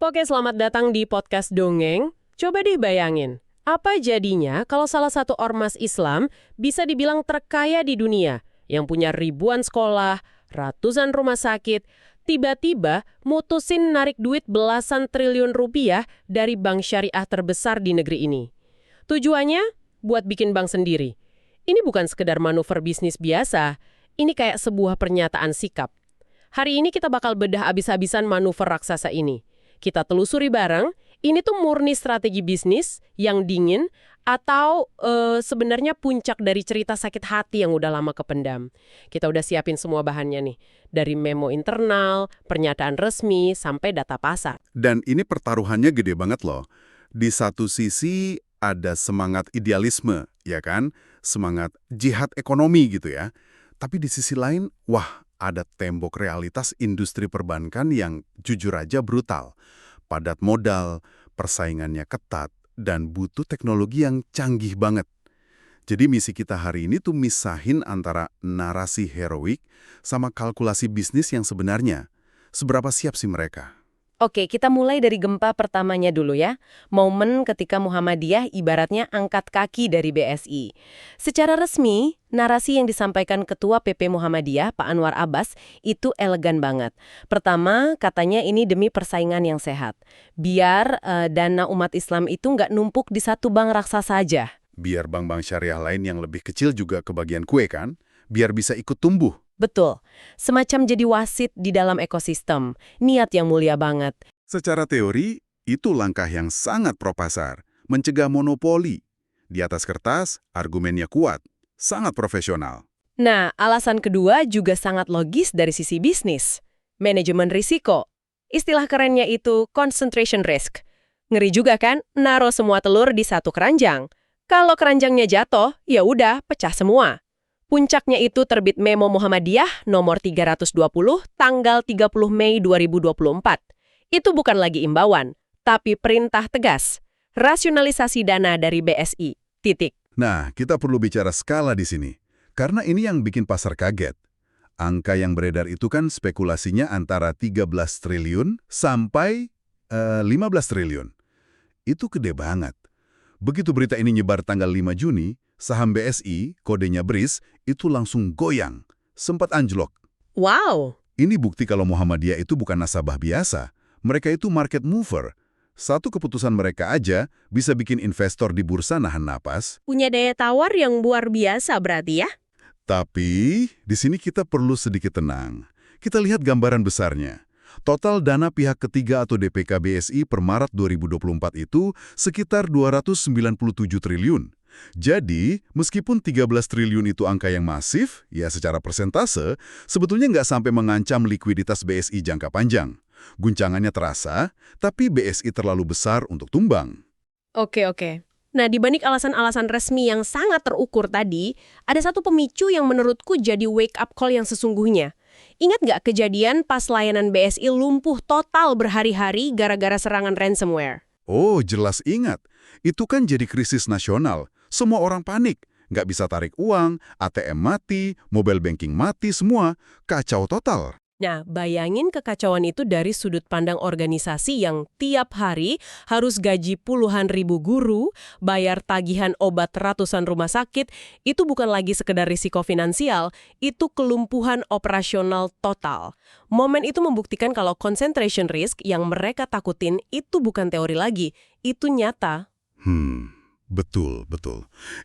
Oke, selamat datang di podcast Dongeng. Coba deh bayangin, apa jadinya kalau salah satu ormas Islam bisa dibilang terkaya di dunia, yang punya ribuan sekolah, ratusan rumah sakit, tiba-tiba mutusin narik duit belasan triliun rupiah dari bank syariah terbesar di negeri ini. Tujuannya? Buat bikin bank sendiri. Ini bukan sekedar manuver bisnis biasa, ini kayak sebuah pernyataan sikap. Hari ini kita bakal bedah abis-abisan manuver raksasa ini. Kita telusuri bareng, ini tuh murni strategi bisnis yang dingin atau sebenarnya puncak dari cerita sakit hati yang udah lama kependam. Kita udah siapin semua bahannya nih, dari memo internal, pernyataan resmi, sampai data pasar. Dan ini pertaruhannya gede banget loh. Di satu sisi ada semangat idealisme, ya kan? Semangat jihad ekonomi gitu ya. Tapi di sisi lain, wah, ada tembok realitas industri perbankan yang jujur aja brutal. Padat modal, persaingannya ketat, dan butuh teknologi yang canggih banget. Jadi misi kita hari ini tuh misahin antara narasi heroik sama kalkulasi bisnis yang sebenarnya. Seberapa siap sih mereka? Oke, kita mulai dari gempa pertamanya dulu ya. Momen ketika Muhammadiyah ibaratnya angkat kaki dari BSI. Secara resmi, narasi yang disampaikan Ketua PP Muhammadiyah, Pak Anwar Abbas, itu elegan banget. Pertama, katanya ini demi persaingan yang sehat. Biar dana umat Islam itu nggak numpuk di satu bank raksasa aja. Biar bank-bank syariah lain yang lebih kecil juga kebagian kue kan? Biar bisa ikut tumbuh. Betul, semacam jadi wasit di dalam ekosistem. Niat yang mulia banget. Secara teori, itu langkah yang sangat pro-pasar, mencegah monopoli. Di atas kertas, argumennya kuat, sangat profesional. Nah, alasan kedua juga sangat logis dari sisi bisnis. Manajemen risiko. Istilah kerennya itu concentration risk. Ngeri juga kan, naruh semua telur di satu keranjang. Kalau keranjangnya jatuh, ya udah, pecah semua. Puncaknya itu terbit Memo Muhammadiyah nomor 320 tanggal 30 Mei 2024. Itu bukan lagi imbauan, tapi perintah tegas. Rasionalisasi dana dari BSI. Titik. Nah, kita perlu bicara skala di sini. Karena ini yang bikin pasar kaget. Angka yang beredar itu kan spekulasinya antara 13 triliun sampai 15 triliun. Itu gede banget. Begitu berita ini nyebar tanggal 5 Juni, saham BSI, kodenya BRIS, itu langsung goyang, sempat anjlok. Wow! Ini bukti kalau Muhammadiyah itu bukan nasabah biasa. Mereka itu market mover. Satu keputusan mereka aja bisa bikin investor di bursa nahan napas. Punya daya tawar yang luar biasa berarti ya? Tapi, di sini kita perlu sedikit tenang. Kita lihat gambaran besarnya. Total dana pihak ketiga atau DPK BSI per Maret 2024 itu sekitar 297 triliun. Jadi, meskipun 13 triliun itu angka yang masif, ya secara persentase, sebetulnya nggak sampai mengancam likuiditas BSI jangka panjang. Guncangannya terasa, tapi BSI terlalu besar untuk tumbang. Oke. Nah, dibanding alasan-alasan resmi yang sangat terukur tadi, ada satu pemicu yang menurutku jadi wake up call yang sesungguhnya. Ingat nggak kejadian pas layanan BSI lumpuh total berhari-hari gara-gara serangan ransomware? Oh, jelas ingat. Itu kan jadi krisis nasional. Semua orang panik. Nggak bisa tarik uang, ATM mati, mobile banking mati, semua. Kacau total. Nah, bayangin kekacauan itu dari sudut pandang organisasi yang tiap hari harus gaji puluhan ribu guru, bayar tagihan obat ratusan rumah sakit, itu bukan lagi sekedar risiko finansial, itu kelumpuhan operasional total. Momen itu membuktikan kalau concentration risk yang mereka takutin itu bukan teori lagi, itu nyata. Betul.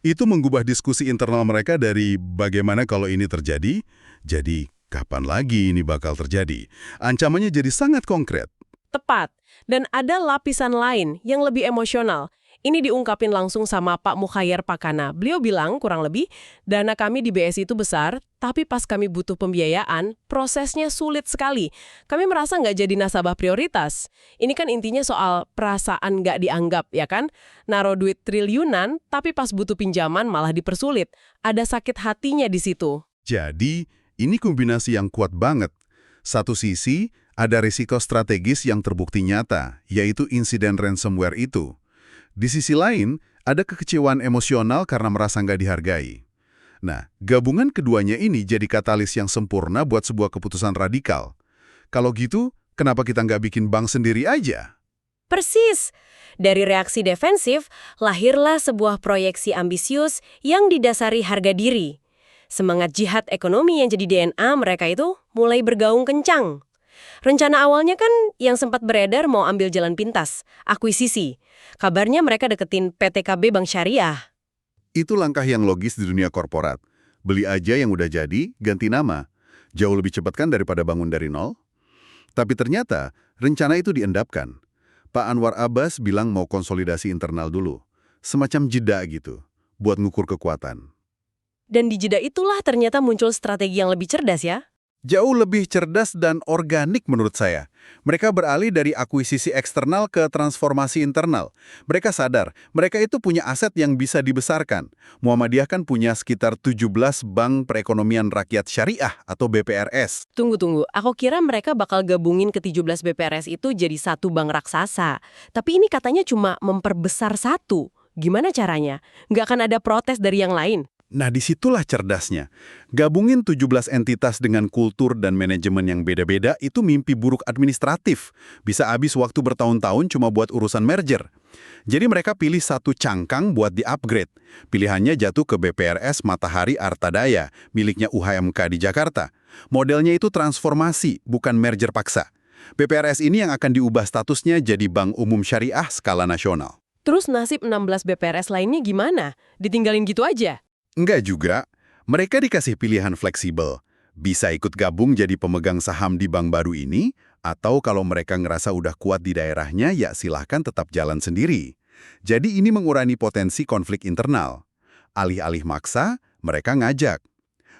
Itu mengubah diskusi internal mereka dari bagaimana kalau ini terjadi, jadi kapan lagi ini bakal terjadi? Ancamannya jadi sangat konkret. Tepat. Dan ada lapisan lain yang lebih emosional. Ini diungkapin langsung sama Pak Mukhayer Pakana. Beliau bilang kurang lebih, dana kami di BSI itu besar, tapi pas kami butuh pembiayaan, prosesnya sulit sekali. Kami merasa nggak jadi nasabah prioritas. Ini kan intinya soal perasaan nggak dianggap, ya kan? Naruh duit triliunan, tapi pas butuh pinjaman malah dipersulit. Ada sakit hatinya di situ. Jadi, ini kombinasi yang kuat banget. Satu sisi, ada risiko strategis yang terbukti nyata, yaitu insiden ransomware itu. Di sisi lain, ada kekecewaan emosional karena merasa nggak dihargai. Nah, gabungan keduanya ini jadi katalis yang sempurna buat sebuah keputusan radikal. Kalau gitu, kenapa kita nggak bikin bank sendiri aja? Persis. Dari reaksi defensif, lahirlah sebuah proyeksi ambisius yang didasari harga diri. Semangat jihad ekonomi yang jadi DNA mereka itu mulai bergaung kencang. Rencana awalnya kan yang sempat beredar mau ambil jalan pintas, akuisisi. Kabarnya mereka deketin PTKB Bank Syariah. Itu langkah yang logis di dunia korporat. Beli aja yang udah jadi, ganti nama. Jauh lebih cepat kan daripada bangun dari nol? Tapi ternyata, rencana itu diendapkan. Pak Anwar Abbas bilang mau konsolidasi internal dulu. Semacam jeda gitu, buat ngukur kekuatan. Dan di jeda itulah ternyata muncul strategi yang lebih cerdas ya. Jauh lebih cerdas dan organik menurut saya. Mereka beralih dari akuisisi eksternal ke transformasi internal. Mereka sadar, mereka itu punya aset yang bisa dibesarkan. Muhammadiyah kan punya sekitar 17 Bank Perekonomian Rakyat Syariah atau BPRS. Tunggu, aku kira mereka bakal gabungin ke 17 BPRS itu jadi satu bank raksasa. Tapi ini katanya cuma memperbesar satu. Gimana caranya? Nggak akan ada protes dari yang lain? Nah, disitulah cerdasnya. Gabungin 17 entitas dengan kultur dan manajemen yang beda-beda itu mimpi buruk administratif. Bisa habis waktu bertahun-tahun cuma buat urusan merger. Jadi mereka pilih satu cangkang buat di-upgrade. Pilihannya jatuh ke BPRS Matahari Artadaya, miliknya UHMK di Jakarta. Modelnya itu transformasi, bukan merger paksa. BPRS ini yang akan diubah statusnya jadi Bank Umum Syariah skala nasional. Terus nasib 16 BPRS lainnya gimana? Ditinggalin gitu aja? Enggak juga. Mereka dikasih pilihan fleksibel. Bisa ikut gabung jadi pemegang saham di bank baru ini, atau kalau mereka ngerasa udah kuat di daerahnya, ya silahkan tetap jalan sendiri. Jadi ini mengurangi potensi konflik internal. Alih-alih maksa, mereka ngajak.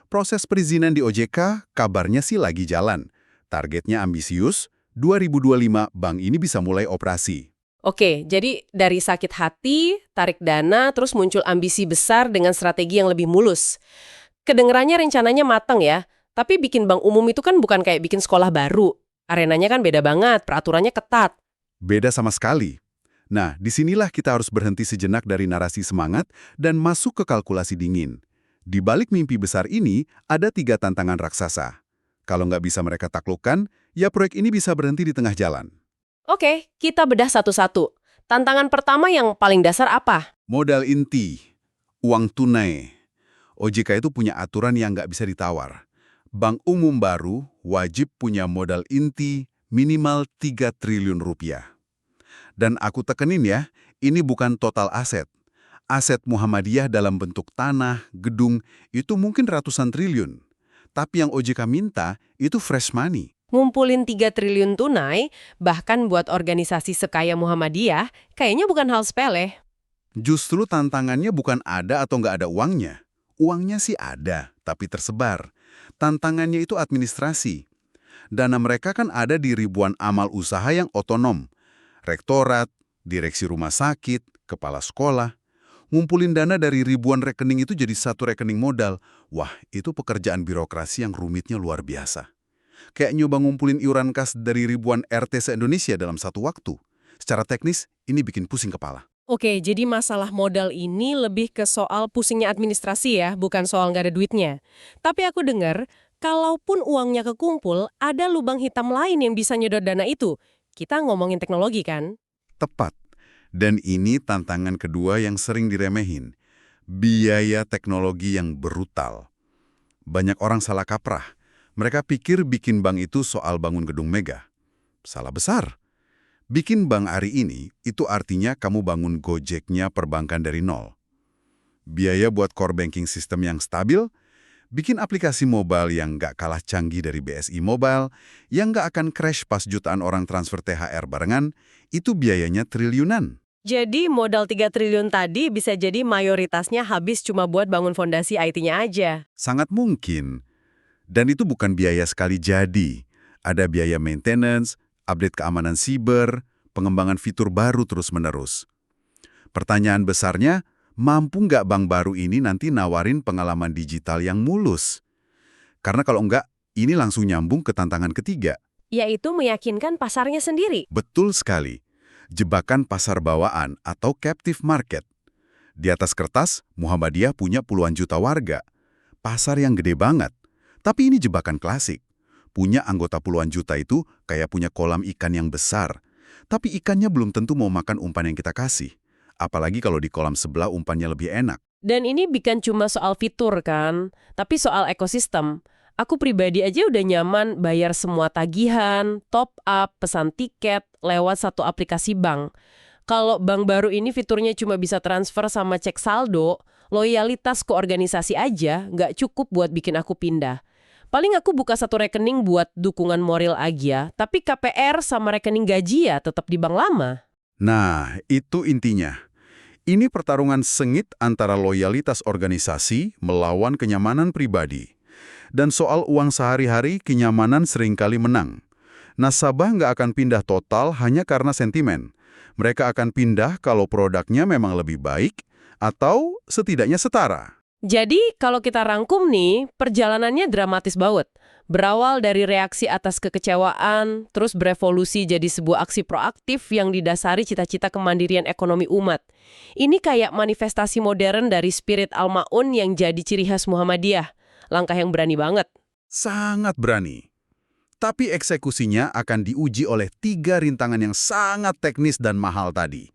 Proses perizinan di OJK kabarnya sih lagi jalan. Targetnya ambisius, 2025 bank ini bisa mulai operasi. Oke, jadi dari sakit hati, tarik dana, terus muncul ambisi besar dengan strategi yang lebih mulus. Kedengerannya rencananya matang ya, tapi bikin bank umum itu kan bukan kayak bikin sekolah baru. Arenanya kan beda banget, peraturannya ketat. Beda sama sekali. Nah, disinilah kita harus berhenti sejenak dari narasi semangat dan masuk ke kalkulasi dingin. Di balik mimpi besar ini, ada 3 tantangan raksasa. Kalau nggak bisa mereka taklukkan, ya proyek ini bisa berhenti di tengah jalan. Oke, kita bedah satu-satu. Tantangan pertama yang paling dasar apa? Modal inti, uang tunai. OJK itu punya aturan yang nggak bisa ditawar. Bank umum baru wajib punya modal inti minimal 3 triliun rupiah. Dan aku tekenin ya, ini bukan total aset. Aset Muhammadiyah dalam bentuk tanah, gedung, itu mungkin ratusan triliun. Tapi yang OJK minta, itu fresh money. Ngumpulin 3 triliun tunai, bahkan buat organisasi sekaya Muhammadiyah, kayaknya bukan hal sepele. Justru tantangannya bukan ada atau nggak ada uangnya. Uangnya sih ada, tapi tersebar. Tantangannya itu administrasi. Dana mereka kan ada di ribuan amal usaha yang otonom. Rektorat, direksi rumah sakit, kepala sekolah. Ngumpulin dana dari ribuan rekening itu jadi satu rekening modal. Wah, itu pekerjaan birokrasi yang rumitnya luar biasa. Kayak nyoba ngumpulin iuran kas dari ribuan RT se-Indonesia dalam satu waktu. Secara teknis, ini bikin pusing kepala. Oke, jadi masalah modal ini lebih ke soal pusingnya administrasi ya, bukan soal nggak ada duitnya. Tapi aku dengar, kalaupun uangnya kekumpul, ada lubang hitam lain yang bisa nyedot dana itu. Kita ngomongin teknologi kan? Tepat. Dan ini tantangan kedua yang sering diremehin. Biaya teknologi yang brutal. Banyak orang salah kaprah. Mereka pikir bikin bank itu soal bangun gedung mega. Salah besar. Bikin bank hari ini, itu artinya kamu bangun Gojeknya perbankan dari nol. Biaya buat core banking system yang stabil, bikin aplikasi mobile yang nggak kalah canggih dari BSI Mobile, yang nggak akan crash pas jutaan orang transfer THR barengan, itu biayanya triliunan. Jadi modal 3 triliun tadi bisa jadi mayoritasnya habis cuma buat bangun fondasi IT-nya aja. Sangat mungkin. Dan itu bukan biaya sekali jadi. Ada biaya maintenance, update keamanan siber, pengembangan fitur baru terus-menerus. Pertanyaan besarnya, mampu nggak bank baru ini nanti nawarin pengalaman digital yang mulus? Karena kalau enggak, ini langsung nyambung ke tantangan ketiga. Yaitu meyakinkan pasarnya sendiri. Betul sekali. Jebakan pasar bawaan atau captive market. Di atas kertas, Muhammadiyah punya puluhan juta warga. Pasar yang gede banget. Tapi ini jebakan klasik. Punya anggota puluhan juta itu kayak punya kolam ikan yang besar. Tapi ikannya belum tentu mau makan umpan yang kita kasih. Apalagi kalau di kolam sebelah umpannya lebih enak. Dan ini bukan cuma soal fitur kan, tapi soal ekosistem. Aku pribadi aja udah nyaman bayar semua tagihan, top up, pesan tiket lewat satu aplikasi bank. Kalau bank baru ini fiturnya cuma bisa transfer sama cek saldo, loyalitas ke organisasi aja nggak cukup buat bikin aku pindah. Paling aku buka satu rekening buat dukungan moral aja, tapi KPR sama rekening gaji ya tetap di bank lama. Nah, itu intinya. Ini pertarungan sengit antara loyalitas organisasi melawan kenyamanan pribadi. Dan soal uang sehari-hari, kenyamanan seringkali menang. Nasabah nggak akan pindah total hanya karena sentimen. Mereka akan pindah kalau produknya memang lebih baik atau setidaknya setara. Jadi, kalau kita rangkum nih, perjalanannya dramatis banget. Berawal dari reaksi atas kekecewaan, terus berevolusi jadi sebuah aksi proaktif yang didasari cita-cita kemandirian ekonomi umat. Ini kayak manifestasi modern dari spirit Al-Ma'un yang jadi ciri khas Muhammadiyah. Langkah yang berani banget. Sangat berani. Tapi eksekusinya akan diuji oleh 3 rintangan yang sangat teknis dan mahal tadi.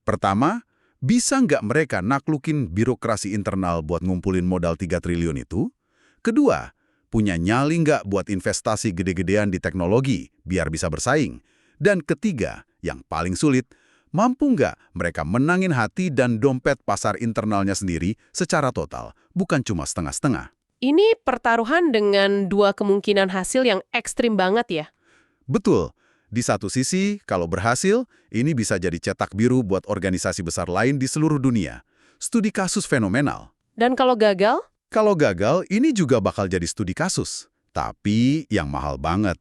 Pertama, bisa nggak mereka naklukin birokrasi internal buat ngumpulin modal 3 triliun itu? Kedua, punya nyali nggak buat investasi gede-gedean di teknologi biar bisa bersaing? Dan ketiga, yang paling sulit, mampu nggak mereka menangin hati dan dompet pasar internalnya sendiri secara total, bukan cuma setengah-setengah? Ini pertaruhan dengan 2 kemungkinan hasil yang ekstrim banget ya. Betul. Di satu sisi, kalau berhasil, ini bisa jadi cetak biru buat organisasi besar lain di seluruh dunia. Studi kasus fenomenal. Dan kalau gagal? Kalau gagal, ini juga bakal jadi studi kasus. Tapi yang mahal banget.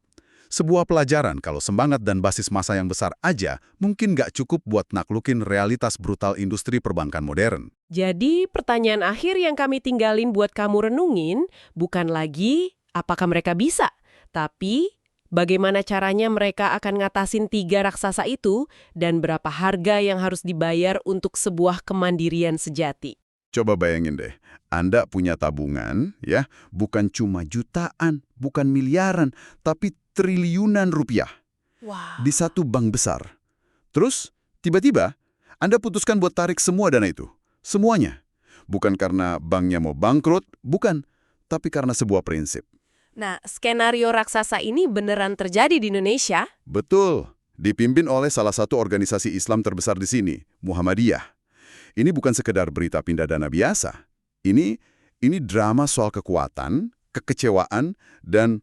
Sebuah pelajaran kalau semangat dan basis massa yang besar aja mungkin nggak cukup buat naklukin realitas brutal industri perbankan modern. Jadi pertanyaan akhir yang kami tinggalin buat kamu renungin bukan lagi apakah mereka bisa, tapi bagaimana caranya mereka akan ngatasin 3 raksasa itu dan berapa harga yang harus dibayar untuk sebuah kemandirian sejati. Coba bayangin deh, Anda punya tabungan, ya, bukan cuma jutaan, bukan miliaran, tapi triliunan rupiah Wow. di satu bank besar. Terus, tiba-tiba, Anda putuskan buat tarik semua dana itu. Semuanya. Bukan karena banknya mau bangkrut, bukan, tapi karena sebuah prinsip. Nah, skenario raksasa ini beneran terjadi di Indonesia? Betul, dipimpin oleh salah satu organisasi Islam terbesar di sini, Muhammadiyah. Ini bukan sekedar berita pindah dana biasa. Ini drama soal kekuatan, kekecewaan, dan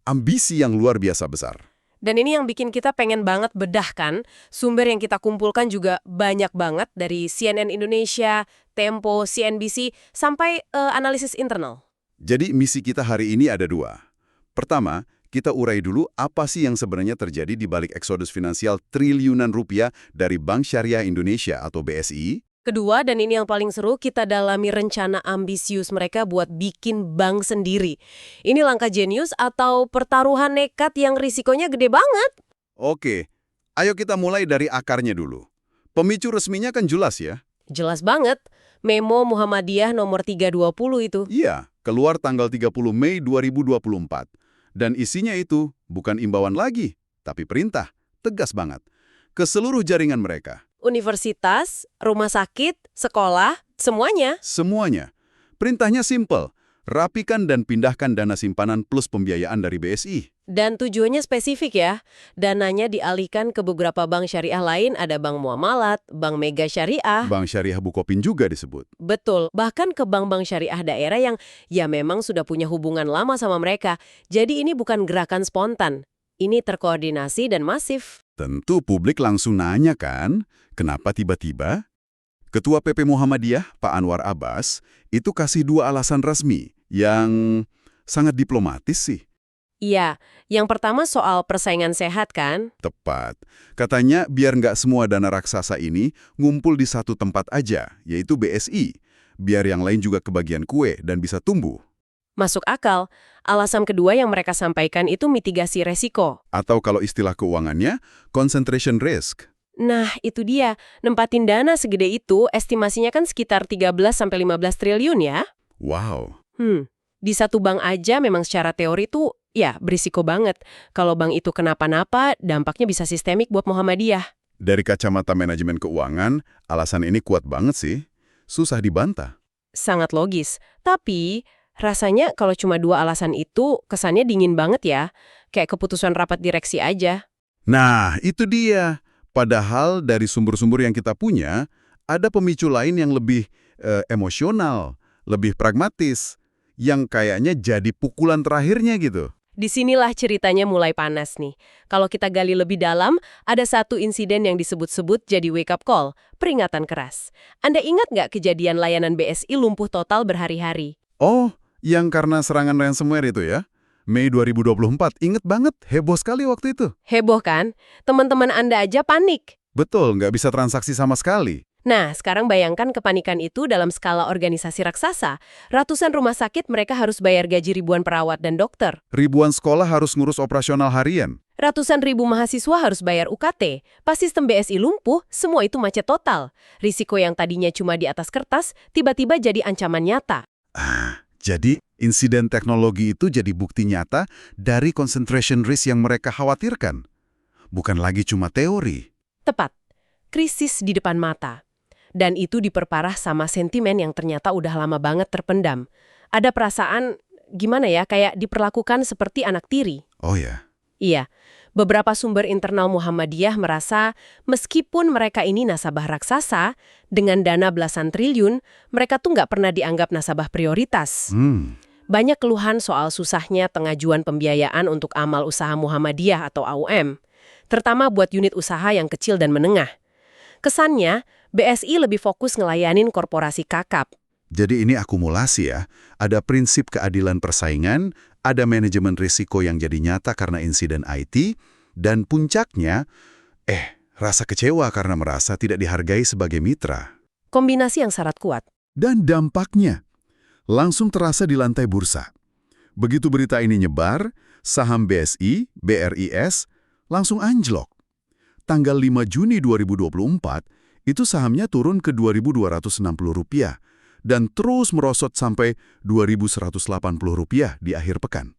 ambisi yang luar biasa besar. Dan ini yang bikin kita pengen banget bedah kan, sumber yang kita kumpulkan juga banyak banget dari CNN Indonesia, Tempo, CNBC, sampai analisis internal. Jadi misi kita hari ini ada 2. Pertama, kita urai dulu apa sih yang sebenarnya terjadi di balik eksodus finansial triliunan rupiah dari Bank Syariah Indonesia atau BSI. Kedua, dan ini yang paling seru, kita dalami rencana ambisius mereka buat bikin bank sendiri. Ini langkah jenius atau pertaruhan nekat yang risikonya gede banget? Oke, ayo kita mulai dari akarnya dulu. Pemicu resminya kan jelas ya? Jelas banget. Memo Muhammadiyah nomor 320 itu. Iya, keluar tanggal 30 Mei 2024. Dan isinya itu bukan imbauan lagi, tapi perintah, tegas banget, ke seluruh jaringan mereka. Universitas, rumah sakit, sekolah, semuanya. Semuanya. Perintahnya simpel, rapikan dan pindahkan dana simpanan plus pembiayaan dari BSI. Dan tujuannya spesifik ya. Dananya dialihkan ke beberapa bank syariah lain, ada Bank Muamalat, Bank Mega Syariah. Bank Syariah Bukopin juga disebut. Betul, bahkan ke bank-bank syariah daerah yang ya memang sudah punya hubungan lama sama mereka. Jadi ini bukan gerakan spontan. Ini terkoordinasi dan masif. Tentu publik langsung nanya kan, kenapa tiba-tiba? Ketua PP Muhammadiyah, Pak Anwar Abbas, itu kasih 2 alasan resmi yang sangat diplomatis sih. Iya, yang pertama soal persaingan sehat kan? Tepat. Katanya biar nggak semua dana raksasa ini ngumpul di satu tempat aja, yaitu BSI. Biar yang lain juga kebagian kue dan bisa tumbuh. Masuk akal. Alasan kedua yang mereka sampaikan itu mitigasi resiko. Atau kalau istilah keuangannya, concentration risk. Nah, itu dia. Nempatin dana segede itu, estimasinya kan sekitar 13-15 triliun ya? Wow. Di satu bank aja memang secara teori tuh ya berisiko banget. Kalau bank itu kenapa-napa, dampaknya bisa sistemik buat Muhammadiyah. Dari kacamata manajemen keuangan, alasan ini kuat banget sih. Susah dibantah. Sangat logis. Tapi rasanya kalau cuma dua alasan itu kesannya dingin banget ya. Kayak keputusan rapat direksi aja. Nah, itu dia. Padahal dari sumber-sumber yang kita punya, ada pemicu lain yang lebih emosional, lebih pragmatis, yang kayaknya jadi pukulan terakhirnya gitu. Disinilah ceritanya mulai panas nih. Kalau kita gali lebih dalam, ada satu insiden yang disebut-sebut jadi wake-up call, peringatan keras. Anda ingat nggak kejadian layanan BSI lumpuh total berhari-hari? Oh, yang karena serangan ransomware itu ya? Mei 2024, inget banget, heboh sekali waktu itu. Heboh kan? Teman-teman Anda aja panik. Betul, nggak bisa transaksi sama sekali. Nah, sekarang bayangkan kepanikan itu dalam skala organisasi raksasa. Ratusan rumah sakit mereka harus bayar gaji ribuan perawat dan dokter. Ribuan sekolah harus ngurus operasional harian. Ratusan ribu mahasiswa harus bayar UKT. Pas sistem BSI lumpuh, semua itu macet total. Risiko yang tadinya cuma di atas kertas, tiba-tiba jadi ancaman nyata. Jadi insiden teknologi itu jadi bukti nyata dari concentration risk yang mereka khawatirkan. Bukan lagi cuma teori. Tepat. Krisis di depan mata. Dan itu diperparah sama sentimen yang ternyata udah lama banget terpendam. Ada perasaan, gimana ya, kayak diperlakukan seperti anak tiri. Oh ya? Iya, beberapa sumber internal Muhammadiyah merasa meskipun mereka ini nasabah raksasa, dengan dana belasan triliun, mereka tuh nggak pernah dianggap nasabah prioritas. Banyak keluhan soal susahnya pengajuan pembiayaan untuk amal usaha Muhammadiyah atau AUM, terutama buat unit usaha yang kecil dan menengah. Kesannya, BSI lebih fokus ngelayanin korporasi kakap. Jadi ini akumulasi ya. Ada prinsip keadilan persaingan, ada manajemen risiko yang jadi nyata karena insiden IT, dan puncaknya, rasa kecewa karena merasa tidak dihargai sebagai mitra. Kombinasi yang syarat kuat. Dan dampaknya langsung terasa di lantai bursa. Begitu berita ini nyebar, saham BSI, BRIS, langsung anjlok. Tanggal 5 Juni 2024, itu sahamnya turun ke Rp2.260 dan terus merosot sampai Rp2.180 di akhir pekan.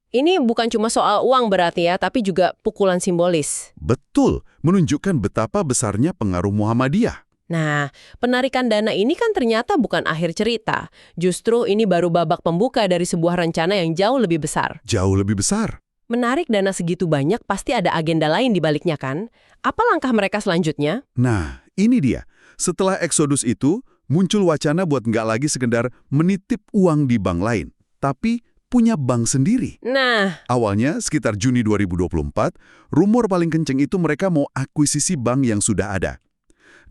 Ini bukan cuma soal uang berarti ya, tapi juga pukulan simbolis. Betul, menunjukkan betapa besarnya pengaruh Muhammadiyah. Nah, penarikan dana ini kan ternyata bukan akhir cerita. Justru ini baru babak pembuka dari sebuah rencana yang jauh lebih besar. Jauh lebih besar. Menarik dana segitu banyak pasti ada agenda lain di baliknya kan? Apa langkah mereka selanjutnya? Nah, ini dia. Setelah eksodus itu, muncul wacana buat nggak lagi sekedar menitip uang di bank lain, tapi punya bank sendiri. Nah, Awalnya, sekitar Juni 2024, rumor paling kenceng itu mereka mau akuisisi bank yang sudah ada.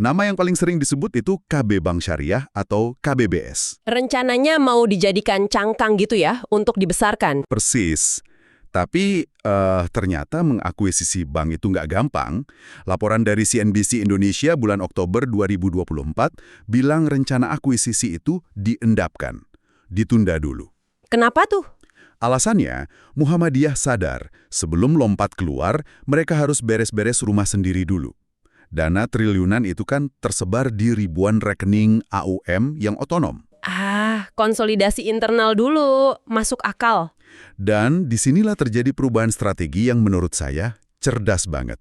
Nama yang paling sering disebut itu KB Bank Syariah atau KBBS. rencananya mau dijadikan cangkang gitu ya, untuk dibesarkan. Persis. Tapi ternyata mengakuisisi bank itu nggak gampang. Laporan dari CNBC Indonesia bulan Oktober 2024 bilang rencana akuisisi itu diendapkan, ditunda dulu. Kenapa tuh? Alasannya, Muhammadiyah sadar sebelum lompat keluar, mereka harus beres-beres rumah sendiri dulu. Dana triliunan itu kan tersebar di ribuan rekening AUM yang otonom. Konsolidasi internal dulu, masuk akal. Dan disinilah terjadi perubahan strategi yang menurut saya cerdas banget.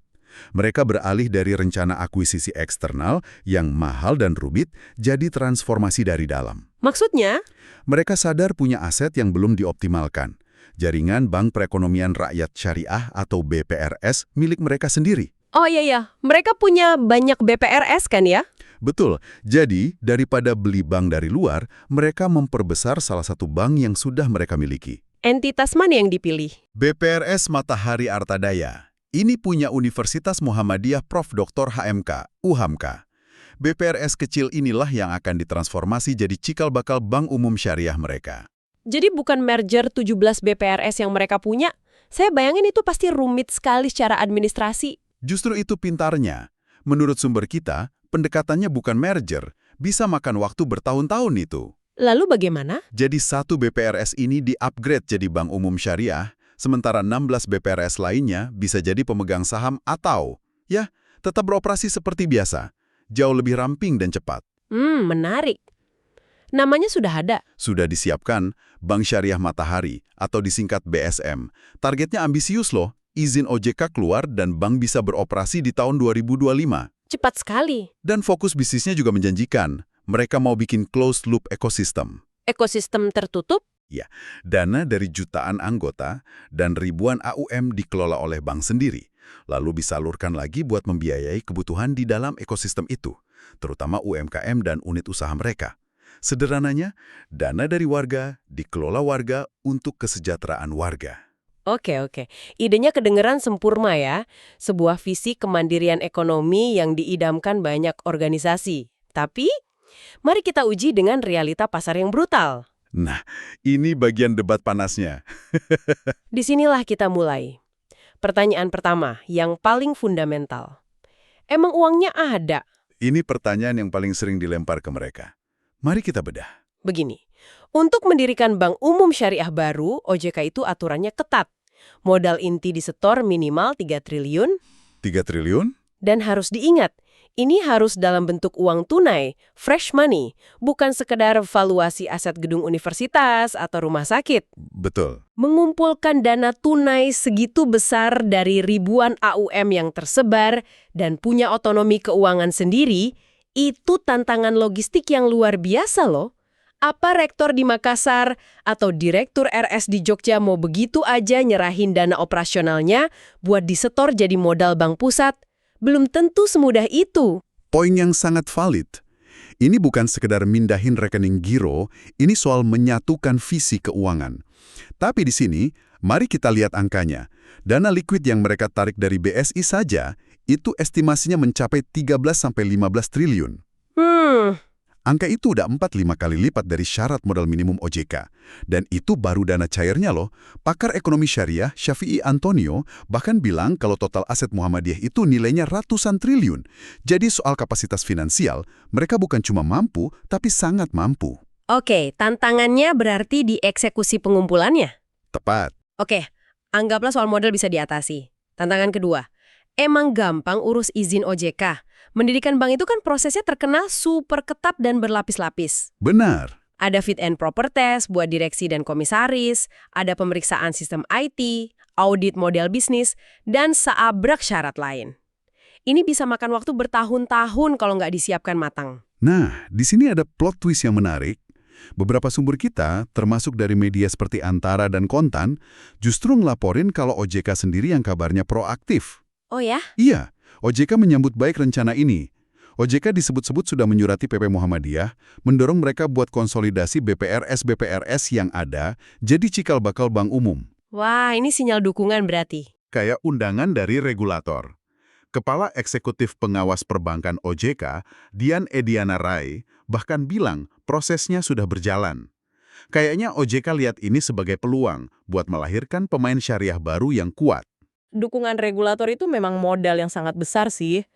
Mereka beralih dari rencana akuisisi eksternal yang mahal dan rumit jadi transformasi dari dalam. Maksudnya? Mereka sadar punya aset yang belum dioptimalkan. Jaringan Bank Perekonomian Rakyat Syariah atau BPRS milik mereka sendiri. Oh iya, mereka punya banyak BPRS kan ya? Betul, jadi daripada beli bank dari luar, mereka memperbesar salah satu bank yang sudah mereka miliki. Entitas mana yang dipilih? BPRS Matahari Artadaya. Ini punya Universitas Muhammadiyah Prof. Dr. HMK, UHAMKA. BPRS kecil inilah yang akan ditransformasi jadi cikal bakal bank umum syariah mereka. Jadi bukan merger 17 BPRS yang mereka punya? Saya bayangin itu pasti rumit sekali secara administrasi. Justru itu pintarnya. Menurut sumber kita, pendekatannya bukan merger, bisa makan waktu bertahun-tahun itu. Lalu bagaimana? Jadi satu BPRS ini di-upgrade jadi bank umum syariah, sementara 16 BPRS lainnya bisa jadi pemegang saham atau, tetap beroperasi seperti biasa, jauh lebih ramping dan cepat. Menarik. Namanya sudah ada. Sudah disiapkan Bank Syariah Matahari atau disingkat BSM. Targetnya ambisius loh, izin OJK keluar dan bank bisa beroperasi di tahun 2025. Cepat sekali. Dan fokus bisnisnya juga menjanjikan. Mereka mau bikin closed loop ekosistem. Ekosistem tertutup? Ya, dana dari jutaan anggota dan ribuan AUM dikelola oleh bank sendiri. Lalu disalurkan lagi buat membiayai kebutuhan di dalam ekosistem itu, terutama UMKM dan unit usaha mereka. Sederhananya, dana dari warga dikelola warga untuk kesejahteraan warga. Oke. Idenya kedengeran sempurna ya. Sebuah visi kemandirian ekonomi yang diidamkan banyak organisasi. Tapi, mari kita uji dengan realita pasar yang brutal. Nah, ini bagian debat panasnya. Disinilah kita mulai. Pertanyaan pertama, yang paling fundamental. Emang uangnya ada? Ini pertanyaan yang paling sering dilempar ke mereka. Mari kita bedah. Begini, untuk mendirikan bank umum syariah baru, OJK itu aturannya ketat. Modal inti disetor minimal 3 triliun. 3 triliun? Dan harus diingat, ini harus dalam bentuk uang tunai, fresh money, bukan sekedar valuasi aset gedung universitas atau rumah sakit. Betul. Mengumpulkan dana tunai segitu besar dari ribuan AUM yang tersebar dan punya otonomi keuangan sendiri, itu tantangan logistik yang luar biasa loh. Apa rektor di Makassar atau direktur RS di Jogja mau begitu aja nyerahin dana operasionalnya buat disetor jadi modal bank pusat? Belum tentu semudah itu. Poin yang sangat valid. Ini bukan sekedar mindahin rekening giro, ini soal menyatukan visi keuangan. Tapi di sini, mari kita lihat angkanya. Dana liquid yang mereka tarik dari BSI saja, itu estimasinya mencapai 13-15 triliun. Angka itu udah 4-5 kali lipat dari syarat modal minimum OJK. Dan itu baru dana cairnya loh. Pakar ekonomi syariah, Syafi'i Antonio, bahkan bilang kalau total aset Muhammadiyah itu nilainya ratusan triliun. Jadi soal kapasitas finansial, mereka bukan cuma mampu, tapi sangat mampu. Oke, tantangannya berarti di eksekusi pengumpulannya? Tepat. Oke, anggaplah soal modal bisa diatasi. Tantangan kedua, emang gampang urus izin OJK? Mendirikan bank itu kan prosesnya terkenal super ketat dan berlapis-lapis. Benar. Ada fit and proper test buat direksi dan komisaris, ada pemeriksaan sistem IT, audit model bisnis, dan seabrak syarat lain. Ini bisa makan waktu bertahun-tahun kalau nggak disiapkan matang. Nah, di sini ada plot twist yang menarik. Beberapa sumber kita, termasuk dari media seperti Antara dan Kontan, justru ngelaporin kalau OJK sendiri yang kabarnya proaktif. Oh ya? Iya, OJK menyambut baik rencana ini. OJK disebut-sebut sudah menyurati PP Muhammadiyah, mendorong mereka buat konsolidasi BPRS-BPRS yang ada, jadi cikal bakal bank umum. Wah, ini sinyal dukungan berarti. Kayak undangan dari regulator. Kepala Eksekutif Pengawas Perbankan OJK, Dian Ediana Rai, bahkan bilang prosesnya sudah berjalan. Kayaknya OJK lihat ini sebagai peluang buat melahirkan pemain syariah baru yang kuat. Dukungan regulator itu memang modal yang sangat besar sih.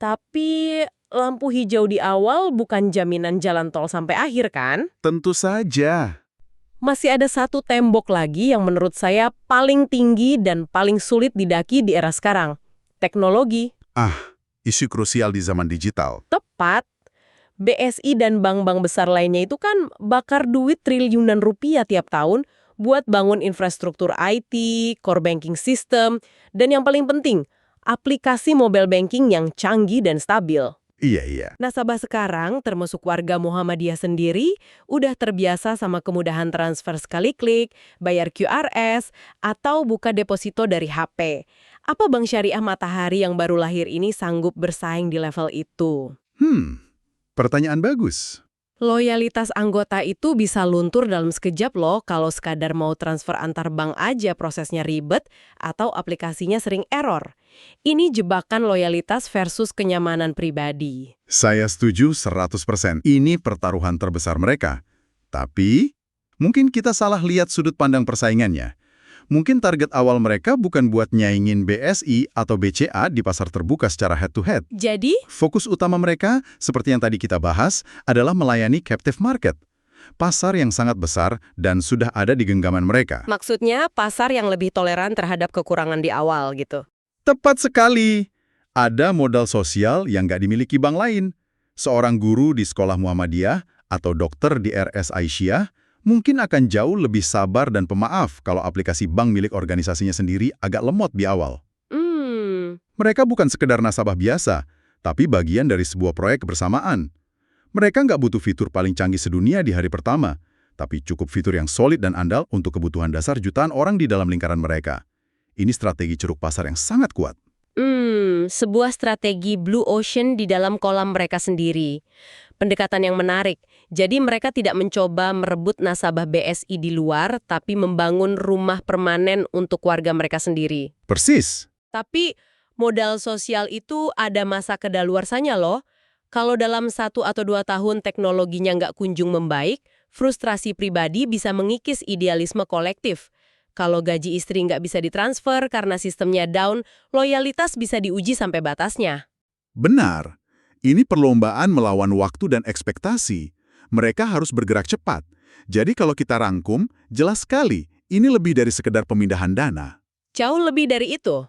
Tapi lampu hijau di awal bukan jaminan jalan tol sampai akhir kan? Tentu saja. Masih ada satu tembok lagi yang menurut saya paling tinggi dan paling sulit didaki di era sekarang. Teknologi. Isu krusial di zaman digital. Tepat. BSI dan bank-bank besar lainnya itu kan bakar duit triliunan rupiah tiap tahun buat bangun infrastruktur IT, core banking system, dan yang paling penting, aplikasi mobile banking yang canggih dan stabil. Iya. Nasabah sekarang, termasuk warga Muhammadiyah sendiri, udah terbiasa sama kemudahan transfer sekali klik, bayar QRS, atau buka deposito dari HP. Apa Bank Syariah Matahari yang baru lahir ini sanggup bersaing di level itu? Pertanyaan bagus. Loyalitas anggota itu bisa luntur dalam sekejap loh kalau sekadar mau transfer antar bank aja prosesnya ribet atau aplikasinya sering error. Ini jebakan loyalitas versus kenyamanan pribadi. Saya setuju 100%. Ini pertaruhan terbesar mereka. Tapi, mungkin kita salah lihat sudut pandang persaingannya. Mungkin target awal mereka bukan buat nyaingin BSI atau BCA di pasar terbuka secara head-to-head. Jadi, Fokus utama mereka, seperti yang tadi kita bahas, adalah melayani captive market. Pasar yang sangat besar dan sudah ada di genggaman mereka. maksudnya pasar yang lebih toleran terhadap kekurangan di awal gitu. Tepat sekali. Ada modal sosial yang nggak dimiliki bank lain. Seorang guru di sekolah Muhammadiyah atau dokter di RS Aisyah mungkin akan jauh lebih sabar dan pemaaf kalau aplikasi bank milik organisasinya sendiri agak lemot di awal. Mereka bukan sekedar nasabah biasa, tapi bagian dari sebuah proyek kebersamaan. Mereka nggak butuh fitur paling canggih sedunia di hari pertama, tapi cukup fitur yang solid dan andal untuk kebutuhan dasar jutaan orang di dalam lingkaran mereka. Ini strategi ceruk pasar yang sangat kuat. Sebuah strategi blue ocean di dalam kolam mereka sendiri. Pendekatan yang menarik. Jadi mereka tidak mencoba merebut nasabah BSI di luar, tapi membangun rumah permanen untuk warga mereka sendiri. Persis. Tapi modal sosial itu ada masa kedaluarsanya loh. Kalau dalam 1 atau 2 tahun teknologinya nggak kunjung membaik, frustrasi pribadi bisa mengikis idealisme kolektif. Kalau gaji istri nggak bisa ditransfer karena sistemnya down, loyalitas bisa diuji sampai batasnya. Benar. Ini perlombaan melawan waktu dan ekspektasi. Mereka harus bergerak cepat. Jadi kalau kita rangkum, jelas sekali, ini lebih dari sekedar pemindahan dana. Jauh lebih dari itu.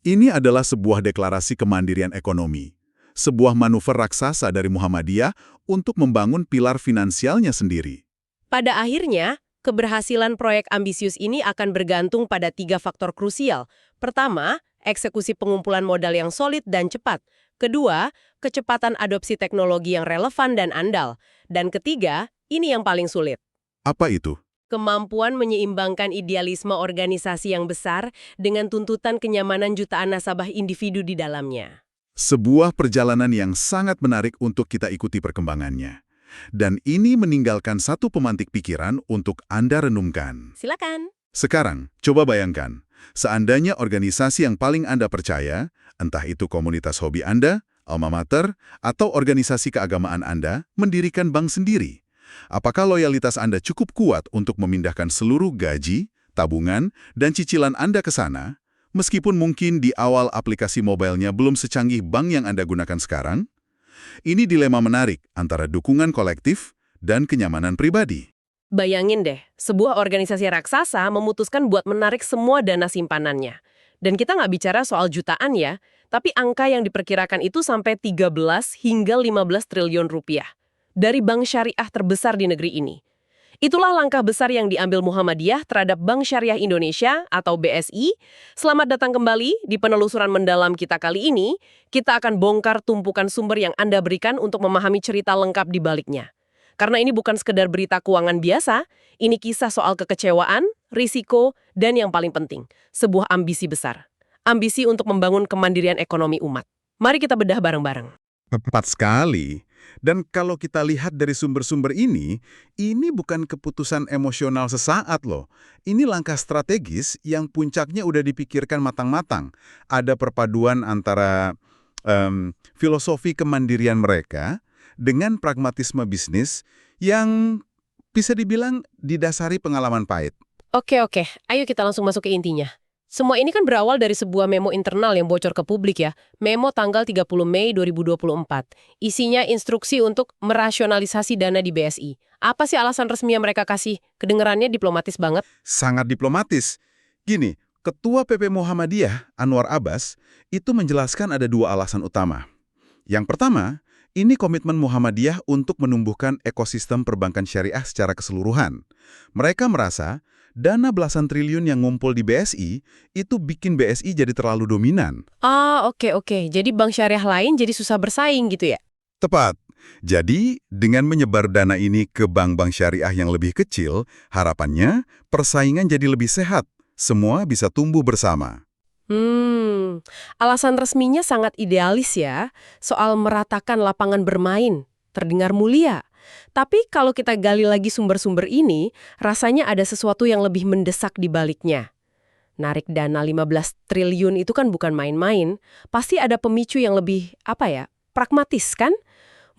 Ini adalah sebuah deklarasi kemandirian ekonomi. Sebuah manuver raksasa dari Muhammadiyah untuk membangun pilar finansialnya sendiri. Pada akhirnya, keberhasilan proyek ambisius ini akan bergantung pada 3 faktor krusial. Pertama, eksekusi pengumpulan modal yang solid dan cepat. Kedua, kecepatan adopsi teknologi yang relevan dan andal. Dan ketiga, ini yang paling sulit. Apa itu? Kemampuan menyeimbangkan idealisme organisasi yang besar dengan tuntutan kenyamanan jutaan nasabah individu di dalamnya. Sebuah perjalanan yang sangat menarik untuk kita ikuti perkembangannya. Dan ini meninggalkan satu pemantik pikiran untuk Anda renungkan. Silakan. Sekarang, coba bayangkan, seandainya organisasi yang paling Anda percaya, entah itu komunitas hobi Anda, alma mater, atau organisasi keagamaan Anda, mendirikan bank sendiri. Apakah loyalitas Anda cukup kuat untuk memindahkan seluruh gaji, tabungan, dan cicilan Anda ke sana, meskipun mungkin di awal aplikasi mobilenya belum secanggih bank yang Anda gunakan sekarang? Ini dilema menarik antara dukungan kolektif dan kenyamanan pribadi. Bayangin deh, sebuah organisasi raksasa memutuskan buat menarik semua dana simpanannya. Dan kita nggak bicara soal jutaan ya, tapi angka yang diperkirakan itu sampai 13 hingga 15 triliun rupiah. Dari bank syariah terbesar di negeri ini. Itulah langkah besar yang diambil Muhammadiyah terhadap Bank Syariah Indonesia atau BSI. Selamat datang kembali di penelusuran mendalam kita kali ini. Kita akan bongkar tumpukan sumber yang Anda berikan untuk memahami cerita lengkap di baliknya. Karena ini bukan sekedar berita keuangan biasa, ini kisah soal kekecewaan, risiko, dan yang paling penting, sebuah ambisi besar. Ambisi untuk membangun kemandirian ekonomi umat. Mari kita bedah bareng-bareng. Tepat sekali. Dan kalau kita lihat dari sumber-sumber ini bukan keputusan emosional sesaat loh. Ini langkah strategis yang puncaknya udah dipikirkan matang-matang. Ada perpaduan antara filosofi kemandirian mereka dengan pragmatisme bisnis yang bisa dibilang didasari pengalaman pahit. Oke, ayo kita langsung masuk ke intinya. Semua ini kan berawal dari sebuah memo internal yang bocor ke publik ya. Memo tanggal 30 Mei 2024. Isinya instruksi untuk merasionalisasi dana di BSI. Apa sih alasan resmi yang mereka kasih? Kedengarannya diplomatis banget. Sangat diplomatis. Gini, Ketua PP Muhammadiyah, Anwar Abbas, itu menjelaskan ada 2 alasan utama. Yang pertama, ini komitmen Muhammadiyah untuk menumbuhkan ekosistem perbankan syariah secara keseluruhan. Mereka merasa dana belasan triliun yang ngumpul di BSI itu bikin BSI jadi terlalu dominan. Oke. Jadi bank syariah lain jadi susah bersaing gitu ya? Tepat. Jadi, dengan menyebar dana ini ke bank-bank syariah yang lebih kecil, harapannya persaingan jadi lebih sehat. Semua bisa tumbuh bersama. Alasan resminya sangat idealis ya, soal meratakan lapangan bermain. Terdengar mulia. Tapi kalau kita gali lagi sumber-sumber ini, rasanya ada sesuatu yang lebih mendesak di baliknya. Narik dana 15 triliun itu kan bukan main-main. Pasti ada pemicu yang lebih, pragmatis kan?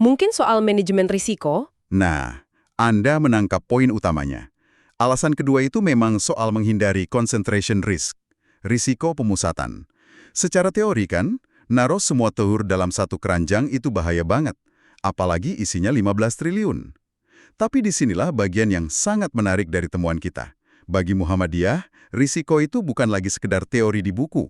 Mungkin soal manajemen risiko? Nah, Anda menangkap poin utamanya. Alasan kedua itu memang soal menghindari concentration risk, risiko pemusatan. Secara teori kan, naruh semua telur dalam satu keranjang itu bahaya banget. Apalagi isinya 15 triliun. Tapi disinilah bagian yang sangat menarik dari temuan kita. Bagi Muhammadiyah, risiko itu bukan lagi sekedar teori di buku.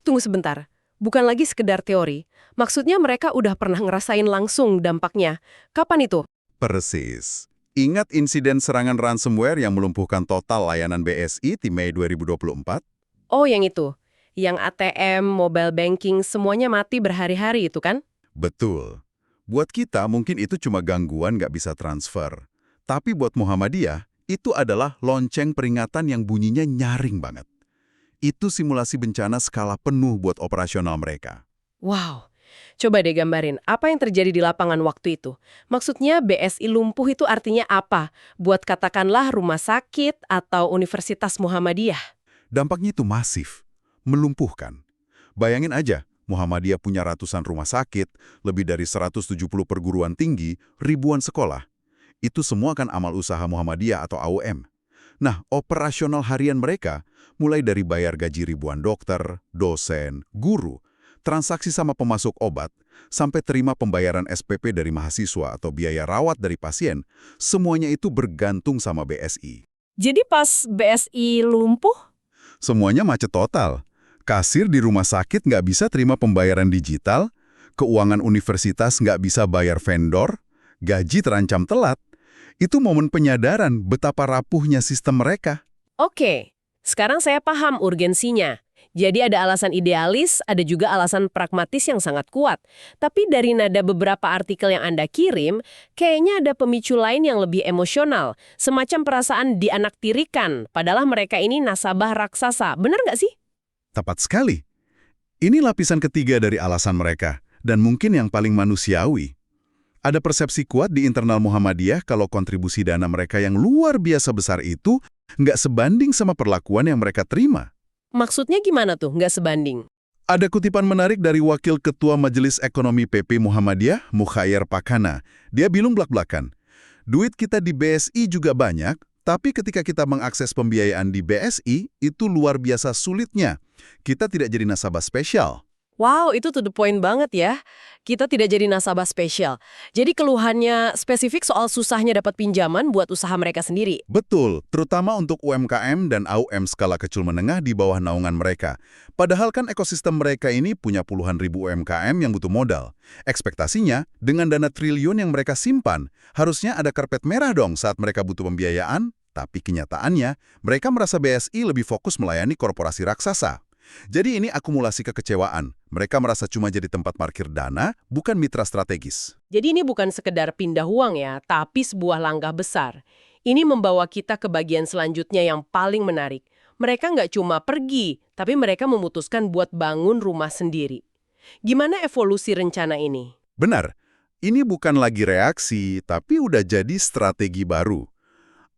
Tunggu sebentar, bukan lagi sekedar teori. Maksudnya mereka udah pernah ngerasain langsung dampaknya. Kapan itu? Persis. Ingat insiden serangan ransomware yang melumpuhkan total layanan BSI di Mei 2024? Oh, yang itu. Yang ATM, mobile banking, semuanya mati berhari-hari itu kan? Betul. Buat kita mungkin itu cuma gangguan nggak bisa transfer. Tapi buat Muhammadiyah, itu adalah lonceng peringatan yang bunyinya nyaring banget. Itu simulasi bencana skala penuh buat operasional mereka. Wow. Coba deh gambarin, apa yang terjadi di lapangan waktu itu? Maksudnya BSI lumpuh itu artinya apa? Buat katakanlah rumah sakit atau Universitas Muhammadiyah. Dampaknya itu masif, melumpuhkan. Bayangin aja, Muhammadiyah punya ratusan rumah sakit, lebih dari 170 perguruan tinggi, ribuan sekolah. Itu semua kan amal usaha Muhammadiyah atau AUM. Nah, operasional harian mereka, mulai dari bayar gaji ribuan dokter, dosen, guru, transaksi sama pemasok obat, sampai terima pembayaran SPP dari mahasiswa atau biaya rawat dari pasien, semuanya itu bergantung sama BSI. Jadi pas BSI lumpuh? Semuanya macet total. Kasir di rumah sakit nggak bisa terima pembayaran digital, keuangan universitas nggak bisa bayar vendor, gaji terancam telat. Itu momen penyadaran betapa rapuhnya sistem mereka. Oke, sekarang saya paham urgensinya. Jadi ada alasan idealis, ada juga alasan pragmatis yang sangat kuat. Tapi dari nada beberapa artikel yang Anda kirim, kayaknya ada pemicu lain yang lebih emosional. Semacam perasaan dianaktirikan, padahal mereka ini nasabah raksasa. Benar nggak sih? Tepat sekali. Ini lapisan ketiga dari alasan mereka, dan mungkin yang paling manusiawi. Ada persepsi kuat di internal Muhammadiyah kalau kontribusi dana mereka yang luar biasa besar itu nggak sebanding sama perlakuan yang mereka terima. Maksudnya gimana tuh, nggak sebanding? Ada kutipan menarik dari Wakil Ketua Majelis Ekonomi PP Muhammadiyah, Mukhayyar Pakana. Dia bilang belak-belakan, duit kita di BSI juga banyak, tapi ketika kita mengakses pembiayaan di BSI, itu luar biasa sulitnya. Kita tidak jadi nasabah spesial. Wow, itu to the point banget ya. Kita tidak jadi nasabah spesial. Jadi keluhannya spesifik soal susahnya dapat pinjaman buat usaha mereka sendiri. Betul, terutama untuk UMKM dan AUM skala kecil menengah di bawah naungan mereka. Padahal kan ekosistem mereka ini punya puluhan ribu UMKM yang butuh modal. Ekspektasinya, dengan dana triliun yang mereka simpan, harusnya ada karpet merah dong saat mereka butuh pembiayaan. Tapi kenyataannya, mereka merasa BSI lebih fokus melayani korporasi raksasa. Jadi ini akumulasi kekecewaan. Mereka merasa cuma jadi tempat parkir dana, bukan mitra strategis. Jadi ini bukan sekedar pindah uang ya, tapi sebuah langkah besar. Ini membawa kita ke bagian selanjutnya yang paling menarik. Mereka nggak cuma pergi, tapi mereka memutuskan buat bangun rumah sendiri. Gimana evolusi rencana ini? Benar, ini bukan lagi reaksi, tapi udah jadi strategi baru.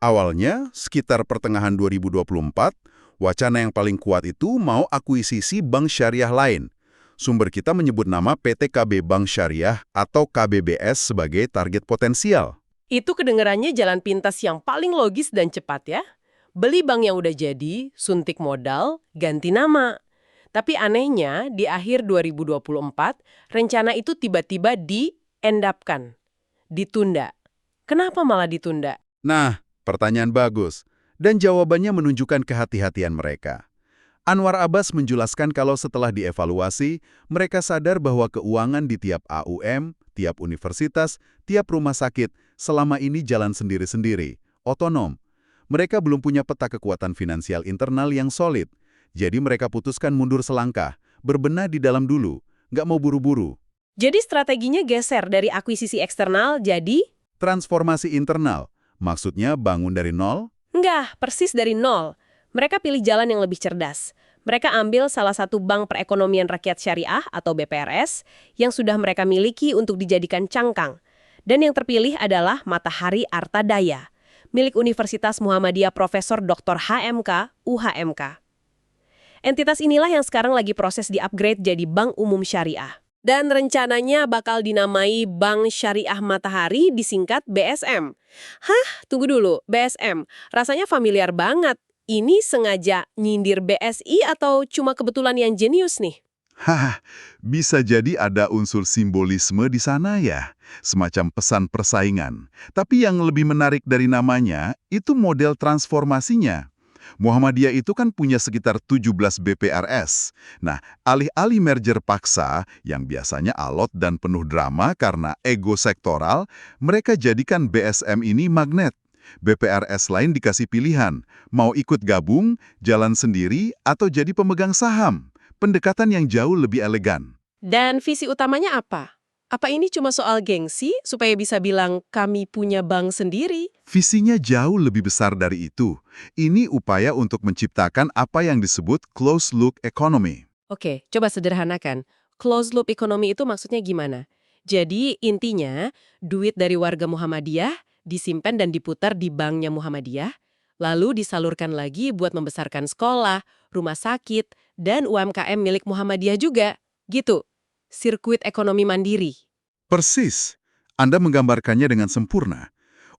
Awalnya, sekitar pertengahan 2024, wacana yang paling kuat itu mau akuisisi bank syariah lain. Sumber kita menyebut nama PT KB Bank Syariah atau KBBS sebagai target potensial. Itu kedengarannya jalan pintas yang paling logis dan cepat ya. Beli bank yang udah jadi, suntik modal, ganti nama. Tapi anehnya, di akhir 2024, rencana itu tiba-tiba diendapkan. Ditunda. Kenapa malah ditunda? Nah, pertanyaan bagus. Dan jawabannya menunjukkan kehati-hatian mereka. Anwar Abbas menjelaskan kalau setelah dievaluasi, mereka sadar bahwa keuangan di tiap AUM, tiap universitas, tiap rumah sakit, selama ini jalan sendiri-sendiri, otonom. Mereka belum punya peta kekuatan finansial internal yang solid. Jadi mereka putuskan mundur selangkah, berbenah di dalam dulu, nggak mau buru-buru. Jadi strateginya geser dari akuisisi eksternal jadi? Transformasi internal, maksudnya bangun dari nol. Enggak, persis dari nol. Mereka pilih jalan yang lebih cerdas. Mereka ambil salah satu bank perekonomian rakyat syariah atau BPRS yang sudah mereka miliki untuk dijadikan cangkang. Dan yang terpilih adalah Matahari Arta Daya, milik Universitas Muhammadiyah Profesor Dr. HMK, UHMK. Entitas inilah yang sekarang lagi proses di-upgrade jadi Bank Umum Syariah. Dan rencananya bakal dinamai Bank Syariah Matahari, disingkat BSM. Hah? Tunggu dulu, BSM. Rasanya familiar banget. Ini sengaja nyindir BSI atau cuma kebetulan yang jenius nih? Hah, bisa jadi ada unsur simbolisme di sana ya, semacam pesan persaingan. Tapi yang lebih menarik dari namanya, itu model transformasinya. Muhammadiyah itu kan punya sekitar 17 BPRS. Nah, alih-alih merger paksa yang biasanya alot dan penuh drama karena ego sektoral, mereka jadikan BSM ini magnet. BPRS lain dikasih pilihan, mau ikut gabung, jalan sendiri, atau jadi pemegang saham. Pendekatan yang jauh lebih elegan. Dan visi utamanya apa? Apa ini cuma soal gengsi supaya bisa bilang kami punya bank sendiri? Visinya jauh lebih besar dari itu. Ini upaya untuk menciptakan apa yang disebut closed-loop economy. Oke, coba sederhanakan. Closed loop economy itu maksudnya gimana? Jadi intinya, duit dari warga Muhammadiyah disimpan dan diputar di banknya Muhammadiyah, lalu disalurkan lagi buat membesarkan sekolah, rumah sakit, dan UMKM milik Muhammadiyah juga. Gitu. Sirkuit ekonomi mandiri. Persis. Anda menggambarkannya dengan sempurna.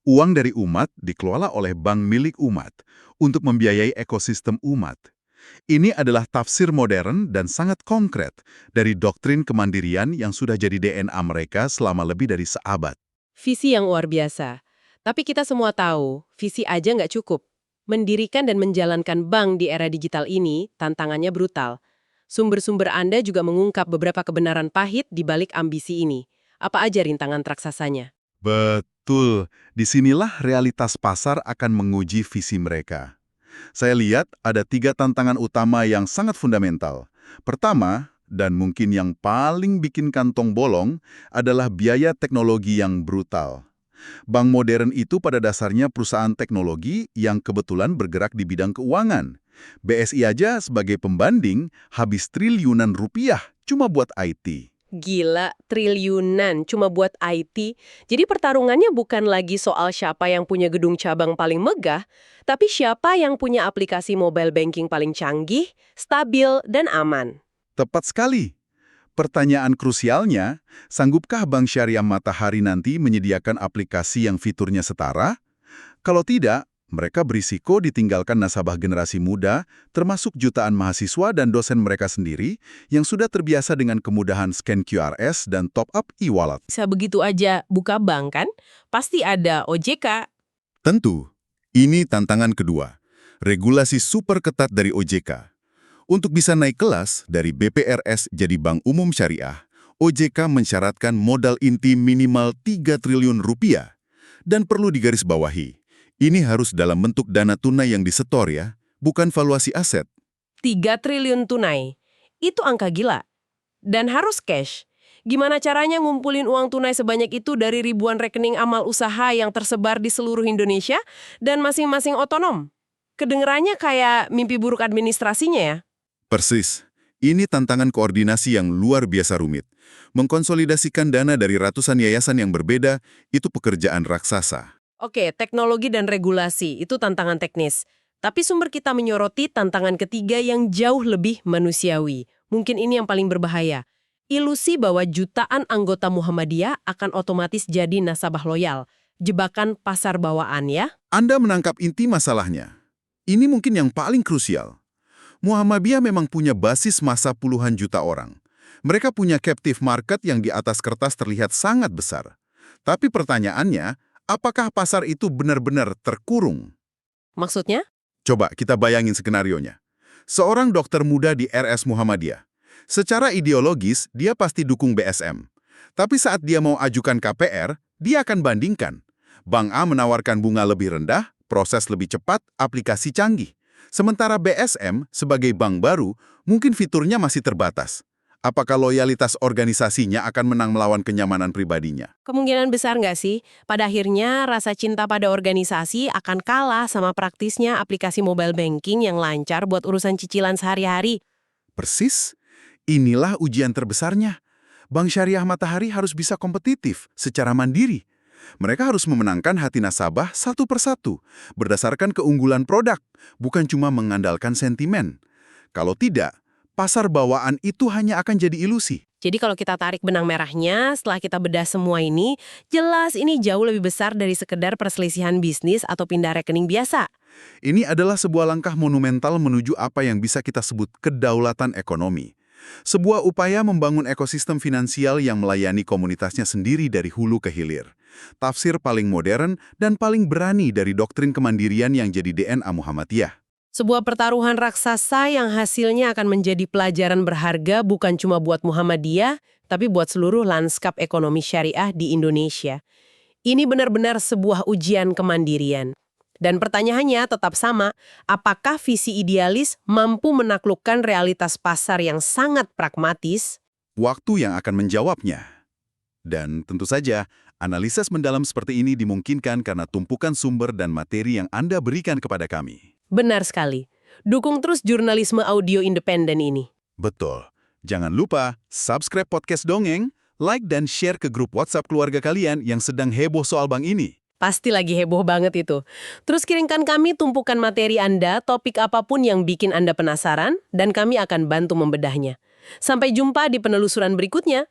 Uang dari umat dikelola oleh bank milik umat untuk membiayai ekosistem umat. Ini adalah tafsir modern dan sangat konkret dari doktrin kemandirian yang sudah jadi DNA mereka selama lebih dari seabad. Visi yang luar biasa. Tapi kita semua tahu, visi aja nggak cukup. Mendirikan dan menjalankan bank di era digital ini, tantangannya brutal. Sumber-sumber Anda juga mengungkap beberapa kebenaran pahit di balik ambisi ini. Apa aja rintangan raksasanya? Betul. Disinilah realitas pasar akan menguji visi mereka. Saya lihat ada 3 tantangan utama yang sangat fundamental. Pertama, dan mungkin yang paling bikin kantong bolong, adalah biaya teknologi yang brutal. Bank modern itu pada dasarnya perusahaan teknologi yang kebetulan bergerak di bidang keuangan. BSI aja sebagai pembanding habis triliunan rupiah cuma buat IT. Gila, triliunan cuma buat IT. Jadi pertarungannya bukan lagi soal siapa yang punya gedung cabang paling megah, tapi siapa yang punya aplikasi mobile banking paling canggih, stabil, dan aman. Tepat sekali. Pertanyaan krusialnya, sanggupkah Bank Syariah Matahari nanti menyediakan aplikasi yang fiturnya setara? Kalau tidak, mereka berisiko ditinggalkan nasabah generasi muda, termasuk jutaan mahasiswa dan dosen mereka sendiri yang sudah terbiasa dengan kemudahan scan QRS dan top-up e-wallet. Bisa begitu aja buka bank kan? Pasti ada OJK. Tentu, ini tantangan kedua. Regulasi super ketat dari OJK. Untuk bisa naik kelas dari BPRS jadi Bank Umum Syariah, OJK mensyaratkan modal inti minimal 3 triliun rupiah. Dan perlu digarisbawahi, ini harus dalam bentuk dana tunai yang disetor ya, bukan valuasi aset. 3 triliun tunai. Itu angka gila. Dan harus cash. Gimana caranya ngumpulin uang tunai sebanyak itu dari ribuan rekening amal usaha yang tersebar di seluruh Indonesia dan masing-masing otonom? Kedengerannya kayak mimpi buruk administrasinya ya. Persis. Ini tantangan koordinasi yang luar biasa rumit. Mengkonsolidasikan dana dari ratusan yayasan yang berbeda, itu pekerjaan raksasa. Oke, teknologi dan regulasi, itu tantangan teknis. Tapi sumber kita menyoroti tantangan ketiga yang jauh lebih manusiawi. Mungkin ini yang paling berbahaya. Ilusi bahwa jutaan anggota Muhammadiyah akan otomatis jadi nasabah loyal. Jebakan pasar bawaan ya. Anda menangkap inti masalahnya. Ini mungkin yang paling krusial. Muhammadiyah memang punya basis massa puluhan juta orang. Mereka punya captive market yang di atas kertas terlihat sangat besar. Tapi pertanyaannya, apakah pasar itu benar-benar terkurung? Maksudnya? Coba kita bayangin skenarionya. Seorang dokter muda di RS Muhammadiyah. Secara ideologis, dia pasti dukung BSM. Tapi saat dia mau ajukan KPR, dia akan bandingkan. Bank A menawarkan bunga lebih rendah, proses lebih cepat, aplikasi canggih. Sementara BSM, sebagai bank baru, mungkin fiturnya masih terbatas. Apakah loyalitas organisasinya akan menang melawan kenyamanan pribadinya? Kemungkinan besar nggak sih? Pada akhirnya, rasa cinta pada organisasi akan kalah sama praktisnya aplikasi mobile banking yang lancar buat urusan cicilan sehari-hari. Persis. Inilah ujian terbesarnya. Bank Syariah Matahari harus bisa kompetitif secara mandiri. Mereka harus memenangkan hati nasabah satu persatu, berdasarkan keunggulan produk, bukan cuma mengandalkan sentimen. Kalau tidak, pasar bawaan itu hanya akan jadi ilusi. Jadi kalau kita tarik benang merahnya, setelah kita bedah semua ini, jelas ini jauh lebih besar dari sekedar perselisihan bisnis atau pindah rekening biasa. Ini adalah sebuah langkah monumental menuju apa yang bisa kita sebut kedaulatan ekonomi. Sebuah upaya membangun ekosistem finansial yang melayani komunitasnya sendiri dari hulu ke hilir. Tafsir paling modern dan paling berani dari doktrin kemandirian yang jadi DNA Muhammadiyah. Sebuah pertaruhan raksasa yang hasilnya akan menjadi pelajaran berharga bukan cuma buat Muhammadiyah, tapi buat seluruh lanskap ekonomi syariah di Indonesia. Ini benar-benar sebuah ujian kemandirian. Dan pertanyaannya tetap sama, apakah visi idealis mampu menaklukkan realitas pasar yang sangat pragmatis? Waktu yang akan menjawabnya. Dan tentu saja, analisis mendalam seperti ini dimungkinkan karena tumpukan sumber dan materi yang Anda berikan kepada kami. Benar sekali. Dukung terus jurnalisme audio independen ini. Betul. Jangan lupa subscribe podcast Dongeng, like dan share ke grup WhatsApp keluarga kalian yang sedang heboh soal bank ini. Pasti lagi heboh banget itu. Terus kirimkan kami tumpukan materi Anda, topik apapun yang bikin Anda penasaran, dan kami akan bantu membedahnya. Sampai jumpa di penelusuran berikutnya.